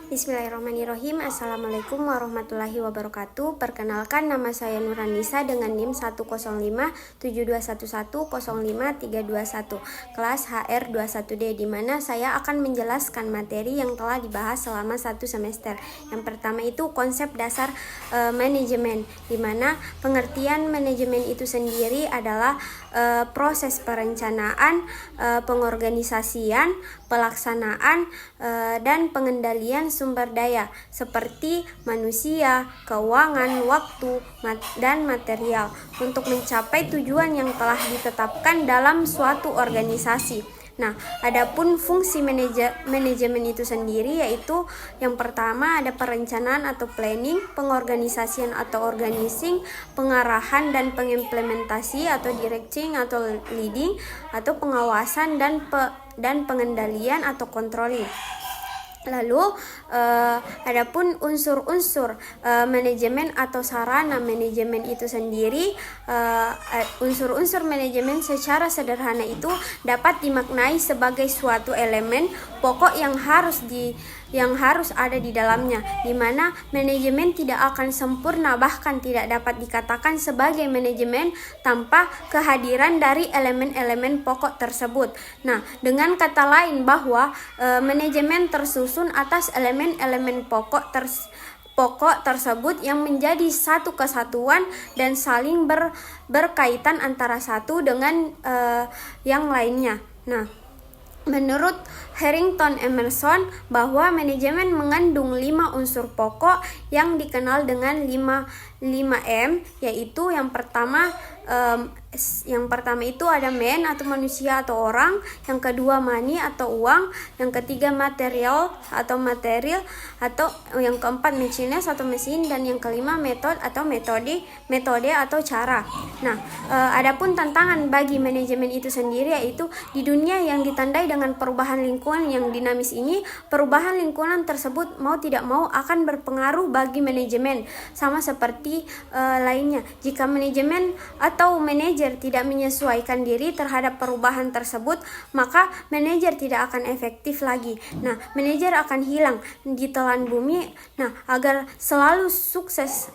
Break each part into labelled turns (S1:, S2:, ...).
S1: Bismillahirrahmanirrahim. Assalamualaikum warahmatullahi wabarakatuh. Perkenalkan, nama saya Nuranisa dengan NIM 10572110531, kelas HR21D, di mana saya akan menjelaskan materi yang telah dibahas selama satu semester. Yang pertama itu konsep dasar manajemen, di mana pengertian manajemen itu sendiri adalah proses perencanaan, pengorganisasian, pelaksanaan, dan pengendalian sumber daya seperti manusia, keuangan, waktu, dan material untuk mencapai tujuan yang telah ditetapkan dalam suatu organisasi. Nah, adapun fungsi manajemen itu sendiri yaitu yang pertama ada perencanaan atau planning, pengorganisasian atau organizing, pengarahan dan pengimplementasi atau directing atau leading, atau pengawasan dan pengendalian atau controlling. Lalu adapun unsur-unsur manajemen atau sarana manajemen itu sendiri, unsur-unsur manajemen secara sederhana itu dapat dimaknai sebagai suatu elemen pokok yang harus ada di dalamnya, di mana manajemen tidak akan sempurna, bahkan tidak dapat dikatakan sebagai manajemen tanpa kehadiran dari elemen-elemen pokok tersebut. Nah, dengan kata lain bahwa manajemen tersusun atas elemen-elemen pokok tersebut yang menjadi satu kesatuan dan saling berkaitan antara satu dengan yang lainnya. Nah, menurut Harrington Emerson bahwa manajemen mengandung 5 unsur pokok yang dikenal dengan 5M, yaitu yang pertama itu ada man atau manusia atau orang, yang kedua money atau uang, yang ketiga material atau yang keempat machines atau mesin, dan yang kelima method atau metode atau cara. Nah, adapun tantangan bagi manajemen itu sendiri yaitu di dunia yang ditandai dengan perubahan lingkungan yang dinamis ini, perubahan lingkungan tersebut mau tidak mau akan berpengaruh bagi manajemen, sama seperti lainnya. Jika manajemen atau manajer tidak menyesuaikan diri terhadap perubahan tersebut, maka manajer tidak akan efektif lagi. Nah, manajer akan hilang di telan bumi. Nah, agar selalu sukses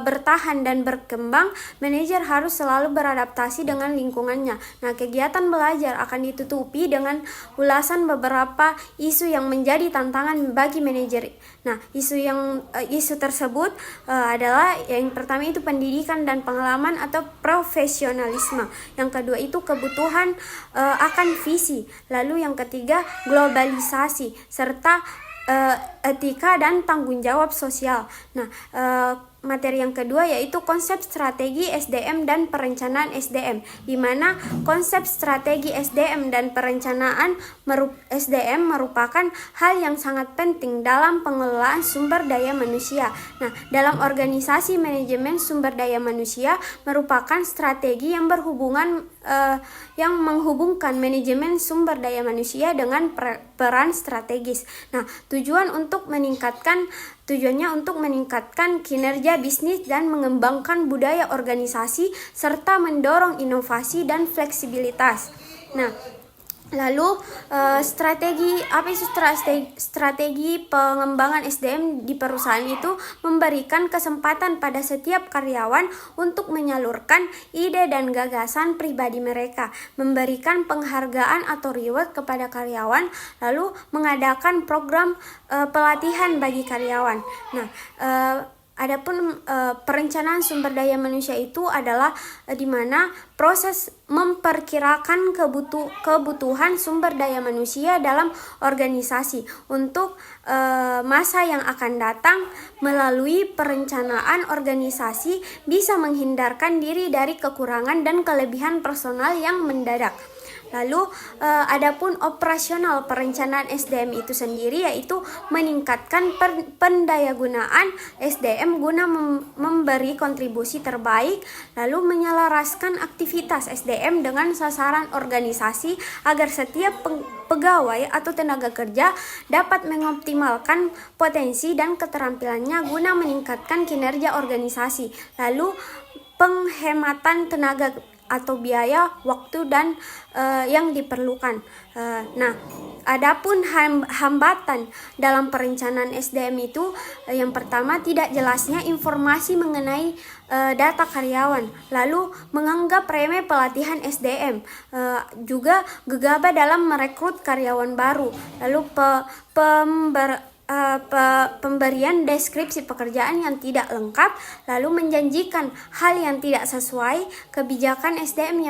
S1: bertahan dan berkembang, manajer harus selalu beradaptasi dengan lingkungannya. Nah, kegiatan belajar akan ditutupi dengan ulasan beberapa isu yang menjadi tantangan bagi manajer. Nah, isu tersebut adalah yang pertama itu pendidikan dan pengalaman atau profesionalisme. Yang kedua itu kebutuhan akan visi. Lalu yang ketiga globalisasi serta etika dan tanggung jawab sosial. Nah, materi yang kedua yaitu konsep strategi SDM dan perencanaan SDM, di mana konsep strategi SDM dan perencanaan SDM merupakan hal yang sangat penting dalam pengelolaan sumber daya manusia. Nah, dalam organisasi manajemen sumber daya manusia merupakan strategi yang yang menghubungkan manajemen sumber daya manusia dengan peran strategis. Nah, tujuannya untuk meningkatkan kinerja bisnis dan mengembangkan budaya organisasi serta mendorong inovasi dan fleksibilitas. Nah, lalu strategi pengembangan SDM di perusahaan itu memberikan kesempatan pada setiap karyawan untuk menyalurkan ide dan gagasan pribadi mereka, memberikan penghargaan atau reward kepada karyawan, lalu mengadakan program pelatihan bagi karyawan. Nah, adapun perencanaan sumber daya manusia itu adalah di mana proses memperkirakan kebutuhan sumber daya manusia dalam organisasi untuk masa yang akan datang. Melalui perencanaan organisasi bisa menghindarkan diri dari kekurangan dan kelebihan personal yang mendadak. Lalu adapun operasional perencanaan SDM itu sendiri yaitu meningkatkan pendayagunaan SDM guna memberi kontribusi terbaik, lalu menyelaraskan aktivitas SDM dengan sasaran organisasi agar setiap pegawai atau tenaga kerja dapat mengoptimalkan potensi dan keterampilannya guna meningkatkan kinerja organisasi. Lalu penghematan atau biaya, waktu, dan yang diperlukan. Nah, adapun hambatan dalam perencanaan SDM itu, yang pertama tidak jelasnya informasi mengenai data karyawan, lalu menganggap remeh pelatihan SDM, juga gegabah dalam merekrut karyawan baru, lalu pemberian deskripsi pekerjaan yang tidak lengkap, lalu menjanjikan hal yang tidak sesuai, kebijakan SDM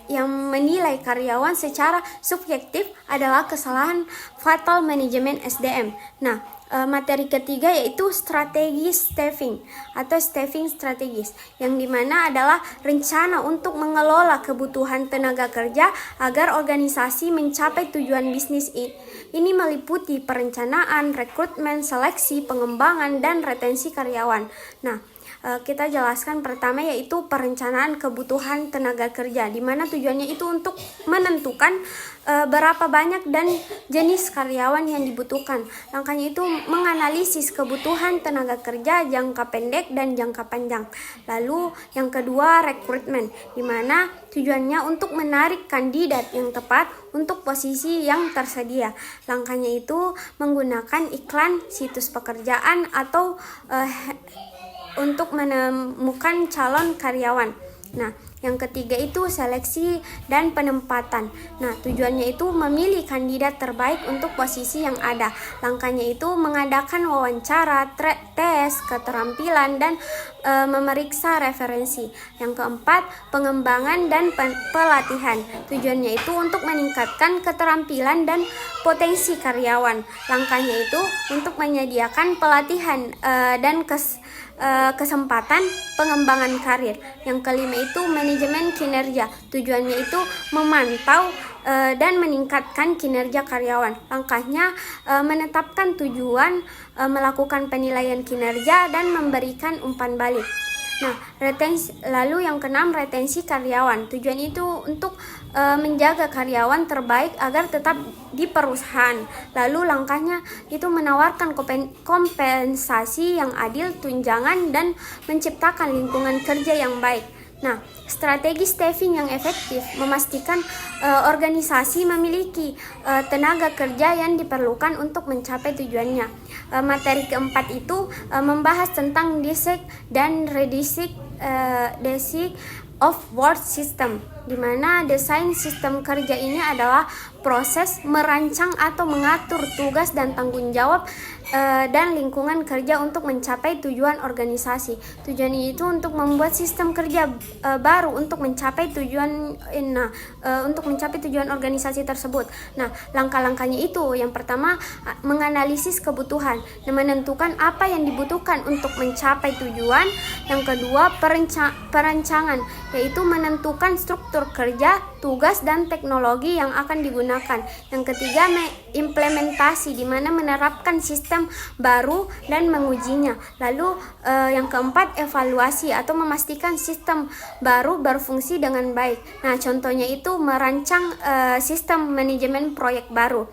S1: yang menilai karyawan secara subjektif adalah kesalahan fatal manajemen SDM. Nah, materi ketiga yaitu strategi staffing atau staffing strategis, yang dimana adalah rencana untuk mengelola kebutuhan tenaga kerja agar organisasi mencapai tujuan bisnis. Ini meliputi perencanaan, rekrutmen, seleksi, pengembangan, dan retensi karyawan. Nah, kita jelaskan pertama yaitu perencanaan kebutuhan tenaga kerja, di mana tujuannya itu untuk menentukan berapa banyak dan jenis karyawan yang dibutuhkan. Langkahnya itu menganalisis kebutuhan tenaga kerja jangka pendek dan jangka panjang. Lalu yang kedua rekrutmen, di mana tujuannya untuk menarik kandidat yang tepat untuk posisi yang tersedia. Langkahnya itu menggunakan iklan, situs pekerjaan, atau untuk menemukan calon karyawan. Nah, yang ketiga itu seleksi dan penempatan. Nah, tujuannya itu memilih kandidat terbaik untuk posisi yang ada. Langkahnya itu mengadakan wawancara, tes keterampilan, dan memeriksa referensi. Yang keempat, pengembangan dan pelatihan. Tujuannya itu untuk meningkatkan keterampilan dan potensi karyawan. Langkahnya itu untuk menyediakan pelatihan dan kesempatan pengembangan karir. Yang kelima itu manajemen kinerja. Tujuannya itu memantau dan meningkatkan kinerja karyawan. Langkahnya menetapkan tujuan, melakukan penilaian kinerja, dan memberikan umpan balik. Nah, lalu yang keenam, retensi karyawan. Tujuan itu untuk menjaga karyawan terbaik agar tetap di perusahaan. Lalu langkahnya itu menawarkan kompensasi yang adil, tunjangan, dan menciptakan lingkungan kerja yang baik. Nah, strategi staffing yang efektif memastikan organisasi memiliki tenaga kerja yang diperlukan untuk mencapai tujuannya. Materi keempat itu membahas tentang DESIC dan REDESIC of work system, di mana desain sistem kerja ini adalah proses merancang atau mengatur tugas dan tanggung jawab dan lingkungan kerja untuk mencapai tujuan organisasi. Tujuan itu untuk membuat sistem kerja baru untuk mencapai tujuan organisasi tersebut. Nah, langkah-langkahnya itu yang pertama menganalisis kebutuhan dan menentukan apa yang dibutuhkan untuk mencapai tujuan. Yang kedua, perancangan, yaitu menentukan struktur kerja, tugas, dan teknologi yang akan digunakan. Yang ketiga, implementasi, di mana menerapkan sistem baru dan mengujinya. Lalu yang keempat, evaluasi atau memastikan sistem baru berfungsi dengan baik. Nah, contohnya itu merancang sistem manajemen proyek baru.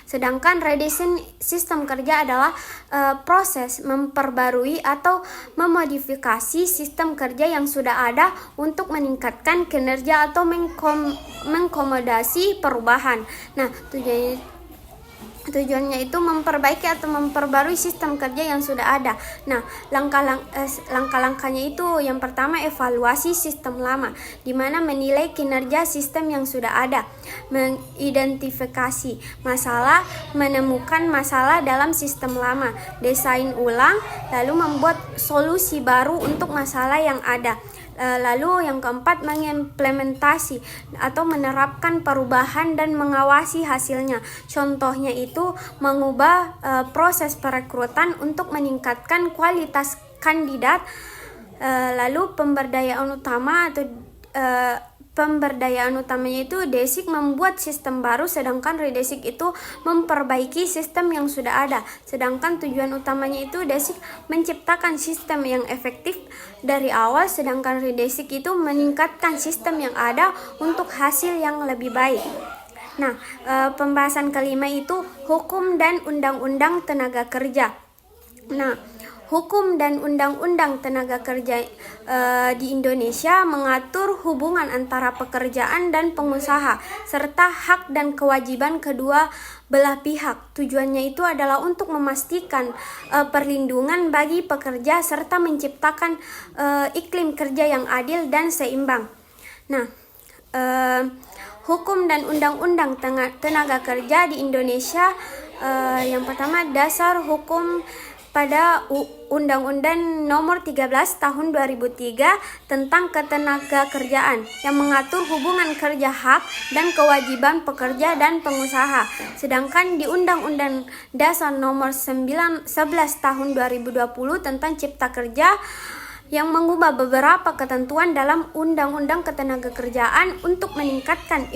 S1: Sedangkan redesign sistem kerja adalah proses memperbarui atau memodifikasi sistem kerja yang sudah ada untuk meningkatkan kinerja atau mengkomodasi perubahan. Nah, tujuannya itu memperbaiki atau memperbarui sistem kerja yang sudah ada. Nah, langkah-langkahnya itu yang pertama evaluasi sistem lama, di mana menilai kinerja sistem yang sudah ada, mengidentifikasi masalah, menemukan masalah dalam sistem lama, desain ulang, lalu membuat solusi baru untuk masalah yang ada. Lalu yang keempat, mengimplementasi atau menerapkan perubahan dan mengawasi hasilnya. Contohnya itu mengubah proses perekrutan untuk meningkatkan kualitas kandidat. Lalu pemberdayaan utamanya itu DESIC membuat sistem baru, sedangkan REDESIC itu memperbaiki sistem yang sudah ada. Sedangkan tujuan utamanya itu DESIC menciptakan sistem yang efektif dari awal, sedangkan REDESIC itu meningkatkan sistem yang ada untuk hasil yang lebih baik. Nah, pembahasan kelima itu hukum dan undang-undang tenaga kerja. Nah, Hukum dan undang-undang tenaga kerja di Indonesia mengatur hubungan antara pekerjaan dan pengusaha serta hak dan kewajiban kedua belah pihak. Tujuannya itu adalah untuk memastikan perlindungan bagi pekerja serta menciptakan iklim kerja yang adil dan seimbang. Nah, hukum dan undang-undang tenaga kerja di Indonesia, yang pertama dasar hukum pada Undang-Undang Nomor 13 Tahun 2003 tentang Ketenaga Kerjaan yang mengatur hubungan kerja, hak dan kewajiban pekerja dan pengusaha. Sedangkan di Undang-Undang Dasar Nomor 11 Tahun 2020 tentang Cipta Kerja yang mengubah beberapa ketentuan dalam Undang-Undang Ketenagakerjaan untuk meningkatkan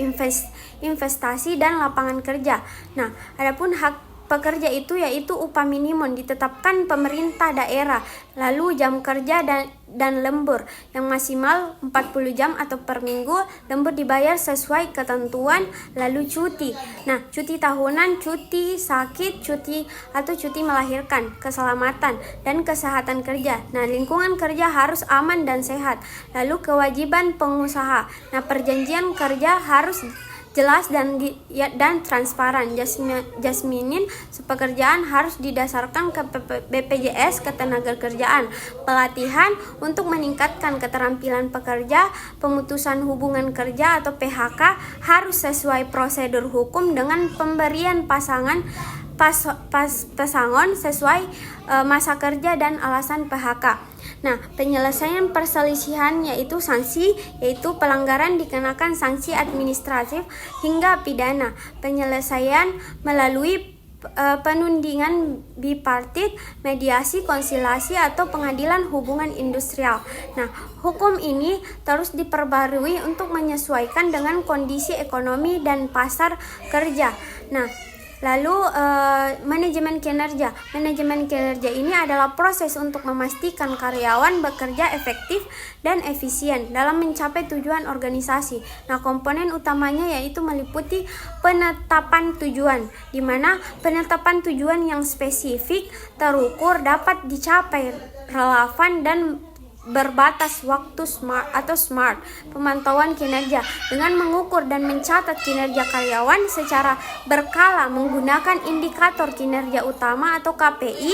S1: investasi dan lapangan kerja. Nah, adapun hak pekerja itu yaitu upah minimum ditetapkan pemerintah daerah, lalu jam kerja dan lembur yang maksimal 40 jam atau per minggu, lembur dibayar sesuai ketentuan, lalu cuti. Nah, cuti tahunan, cuti sakit, cuti melahirkan, keselamatan dan kesehatan kerja. Nah, lingkungan kerja harus aman dan sehat. Lalu kewajiban pengusaha. Nah, perjanjian kerja harus jelas dan transparan. Jasminin pekerjaan harus didasarkan ke BPJS Ketenagakerjaan. Pelatihan untuk meningkatkan keterampilan pekerja. Pemutusan hubungan kerja atau PHK harus sesuai prosedur hukum dengan pemberian pesangon sesuai masa kerja dan alasan PHK. Nah, penyelesaian perselisihan yaitu sanksi, yaitu pelanggaran dikenakan sanksi administratif hingga pidana. Penyelesaian melalui penundingan bipartit, mediasi, konsiliasi atau pengadilan hubungan industrial. Nah, hukum ini terus diperbarui untuk menyesuaikan dengan kondisi ekonomi dan pasar kerja. Nah, lalu manajemen kinerja. Manajemen kinerja ini adalah proses untuk memastikan karyawan bekerja efektif dan efisien dalam mencapai tujuan organisasi. Nah, komponen utamanya yaitu meliputi penetapan tujuan, di mana penetapan tujuan yang spesifik, terukur, dapat dicapai, relevan dan berbatas waktu SMART, pemantauan kinerja dengan mengukur dan mencatat kinerja karyawan secara berkala menggunakan indikator kinerja utama atau KPI.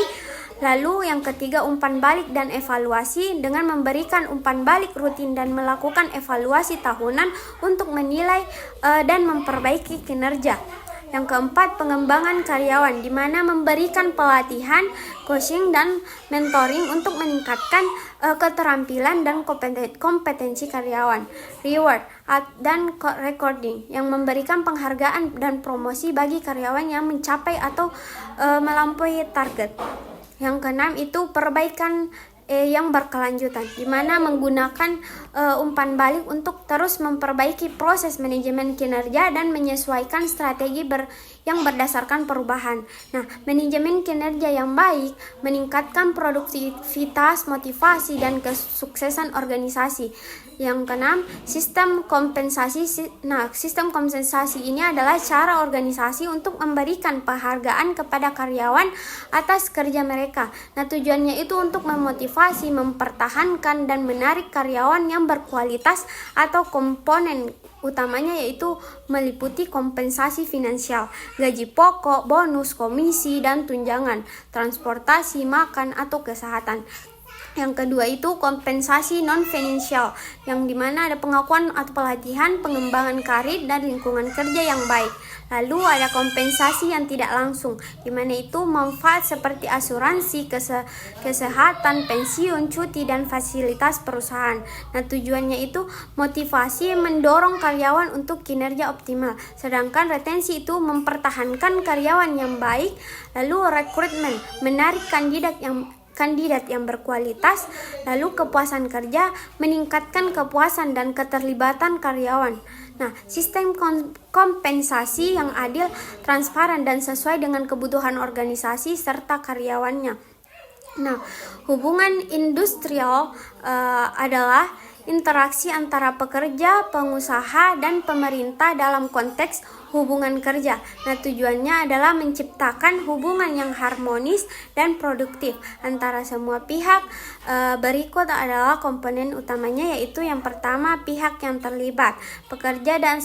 S1: Lalu yang ketiga, umpan balik dan evaluasi dengan memberikan umpan balik rutin dan melakukan evaluasi tahunan untuk menilai dan memperbaiki kinerja. Yang keempat, pengembangan karyawan, di mana memberikan pelatihan, coaching, dan mentoring untuk meningkatkan keterampilan dan kompetensi karyawan. Reward dan recording, yang memberikan penghargaan dan promosi bagi karyawan yang mencapai atau melampaui target. Yang keenam itu perbaikan yang berkelanjutan, di mana menggunakan umpan balik untuk terus memperbaiki proses manajemen kinerja dan menyesuaikan strategi yang berdasarkan perubahan. Nah, manajemen kinerja yang baik meningkatkan produktivitas, motivasi, dan kesuksesan organisasi. Yang keenam, sistem kompensasi. Nah, sistem kompensasi ini adalah cara organisasi untuk memberikan penghargaan kepada karyawan atas kerja mereka. Nah, tujuannya itu untuk memotivasi, mempertahankan, dan menarik karyawan yang berkualitas atau komponen utamanya yaitu meliputi kompensasi finansial, gaji pokok, bonus, komisi, dan tunjangan, transportasi, makan, atau kesehatan. Yang kedua itu kompensasi non-financial, yang dimana ada pengakuan atau pelatihan, pengembangan karir, dan lingkungan kerja yang baik. Lalu ada kompensasi yang tidak langsung, dimana itu manfaat seperti asuransi, kesehatan, pensiun, cuti, dan fasilitas perusahaan. Nah, tujuannya itu motivasi mendorong karyawan untuk kinerja optimal. Sedangkan retensi itu mempertahankan karyawan yang baik. Lalu rekrutmen, menarik kandidat yang berkualitas. Lalu kepuasan kerja, meningkatkan kepuasan dan keterlibatan karyawan. Nah, sistem kompensasi yang adil, transparan, dan sesuai dengan kebutuhan organisasi serta karyawannya. Nah, hubungan industrial adalah interaksi antara pekerja, pengusaha, dan pemerintah dalam konteks hubungan kerja. Nah, tujuannya adalah menciptakan hubungan yang harmonis dan produktif antara semua pihak. Berikut adalah komponen utamanya, yaitu yang pertama, pihak yang terlibat, pekerja dan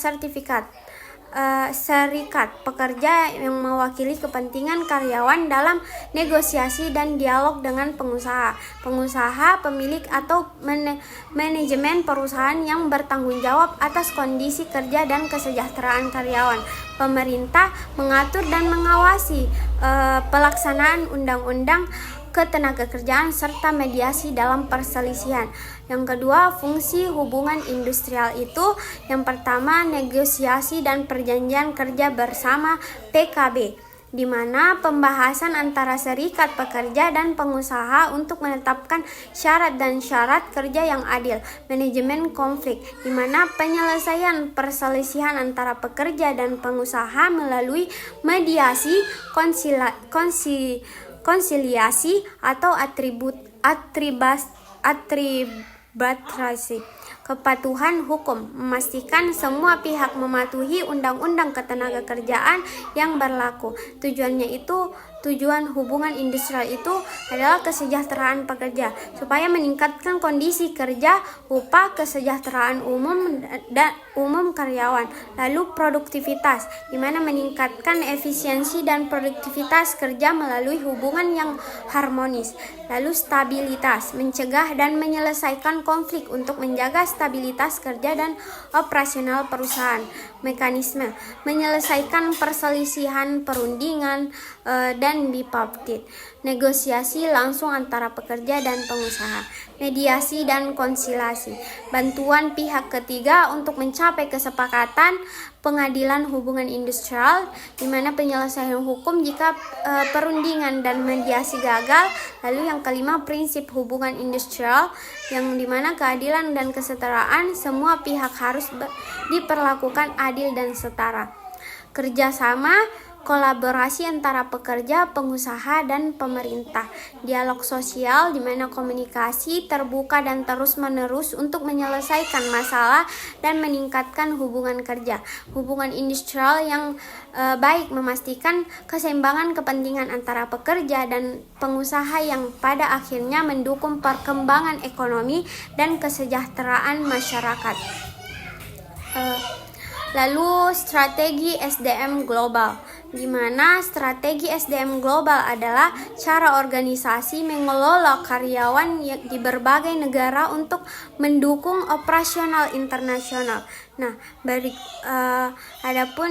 S1: serikat pekerja yang mewakili kepentingan karyawan dalam negosiasi dan dialog dengan pengusaha, pemilik atau manajemen perusahaan yang bertanggung jawab atas kondisi kerja dan kesejahteraan karyawan. Pemerintah mengatur dan mengawasi pelaksanaan undang-undang ketenagakerjaan serta mediasi dalam perselisihan. Yang kedua, fungsi hubungan industrial itu yang pertama, negosiasi dan perjanjian kerja bersama PKB, di mana pembahasan antara serikat pekerja dan pengusaha untuk menetapkan syarat dan syarat kerja yang adil. Manajemen konflik, di mana penyelesaian perselisihan antara pekerja dan pengusaha melalui mediasi, konsiliasi atau arbitrasi. Kepatuhan hukum, memastikan semua pihak mematuhi undang-undang ketenagakerjaan yang berlaku. Tujuan hubungan industrial itu adalah kesejahteraan pekerja, supaya meningkatkan kondisi kerja, upah, kesejahteraan umum karyawan. Lalu produktivitas, di mana meningkatkan efisiensi dan produktivitas kerja melalui hubungan yang harmonis. Lalu stabilitas, mencegah dan menyelesaikan konflik untuk menjaga stabilitas kerja dan operasional perusahaan. Mekanisme, menyelesaikan perselisihan, perundingan, dan bipartit. Negosiasi langsung antara pekerja dan pengusaha. Mediasi dan konsiliasi, bantuan pihak ketiga untuk mencapai kesepakatan. Pengadilan hubungan industrial, di mana penyelesaian hukum jika perundingan dan mediasi gagal. Lalu yang kelima, prinsip hubungan industrial, yang dimana keadilan dan kesetaraan semua pihak harus diperlakukan adil dan setara. Kerjasama, kolaborasi antara pekerja, pengusaha, dan pemerintah. Dialog sosial, di mana komunikasi terbuka dan terus-menerus untuk menyelesaikan masalah dan meningkatkan hubungan kerja. Hubungan industrial yang baik memastikan keseimbangan kepentingan antara pekerja dan pengusaha yang pada akhirnya mendukung perkembangan ekonomi dan kesejahteraan masyarakat. Lalu strategi SDM global, di mana strategi SDM global adalah cara organisasi mengelola karyawan di berbagai negara untuk mendukung operasional internasional. Nah, adapun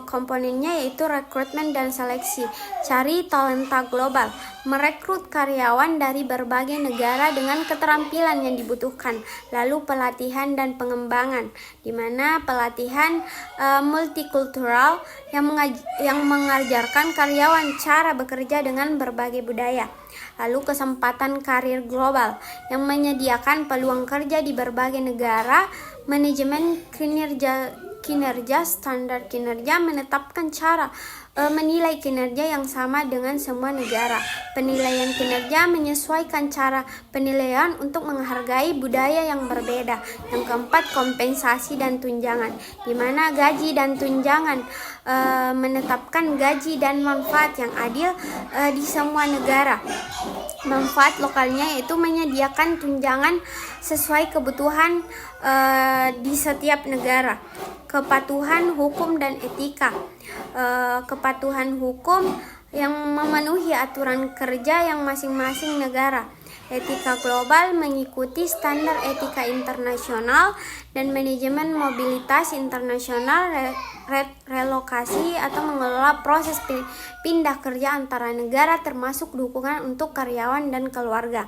S1: komponennya yaitu rekrutmen dan seleksi. Cari talenta global, merekrut karyawan dari berbagai negara dengan keterampilan yang dibutuhkan. Lalu pelatihan dan pengembangan, di mana pelatihan multikultural yang mengajarkan karyawan cara bekerja dengan berbagai budaya. Lalu kesempatan karir global yang menyediakan peluang kerja di berbagai negara. Manajemen kinerja, standar kinerja, menetapkan cara menilai kinerja yang sama dengan semua negara. Penilaian kinerja menyesuaikan cara penilaian untuk menghargai budaya yang berbeda. Yang keempat, kompensasi dan tunjangan, di mana gaji dan tunjangan menetapkan gaji dan manfaat yang adil di semua negara. Manfaat lokalnya yaitu menyediakan tunjangan sesuai kebutuhan di setiap negara. Kepatuhan hukum dan etika, kepatuhan hukum yang memenuhi aturan kerja yang masing-masing negara. Etika global mengikuti standar etika internasional dan manajemen mobilitas internasional, relokasi atau mengelola proses pindah kerja antara negara, termasuk dukungan untuk karyawan dan keluarga.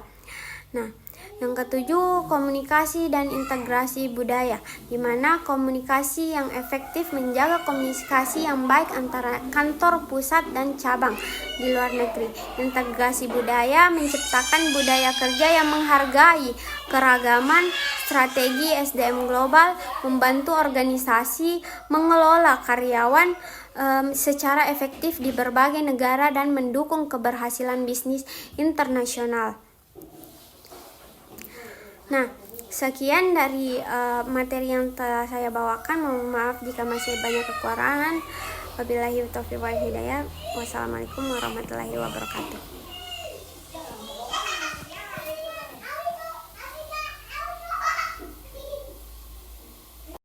S1: Nah, yang ketujuh, komunikasi dan integrasi budaya, di mana komunikasi yang efektif menjaga komunikasi yang baik antara kantor pusat dan cabang di luar negeri. Integrasi budaya menciptakan budaya kerja yang menghargai keragaman. Strategi SDM global membantu organisasi mengelola karyawan secara efektif di berbagai negara dan mendukung keberhasilan bisnis internasional. Nah, Sekian dari materi yang telah saya bawakan. Mohon maaf jika masih banyak kekurangan. Wabillahi taufiq wal hidayah. Wassalamualaikum warahmatullahi wabarakatuh.